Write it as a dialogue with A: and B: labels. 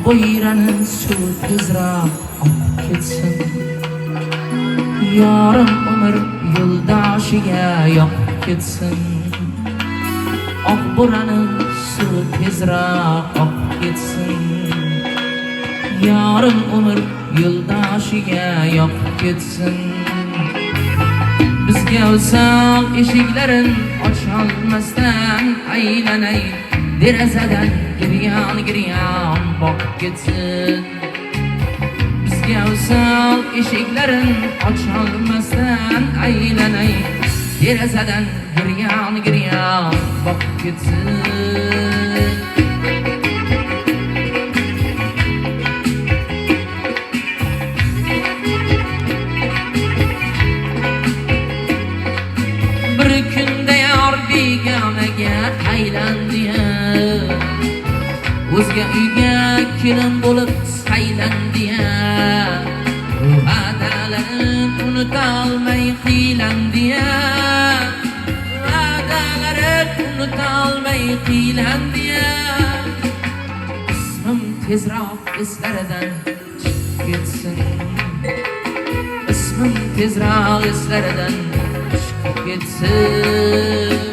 A: Boyrani suv tezroq oqib ketsin. Yorim umr yo'ldoshiga yoqib ketsin. Oq bo'rani suv tezroq oqib ketsin. Yorim umr yo'ldoshiga yoqib ketsin. Bizga uzoq eshiklarin ocholmasdan aylanay, derazadan giryon boqib ketsin. Bizga uzoq eshiklarin ocholmasdan aylanay, derazadan giryon boqib ketsin. Bir kunda yor begonaga aylandi, o'zga uyga kelin bo'lib saylandi. Va'dalarim unuta olmay qiylandi. Va'dalarim unuta olmay qiylandi. Ismim tezroq eslaridan chiqib ketsin. Ismim tezroq eslaridan chiqib ketsin.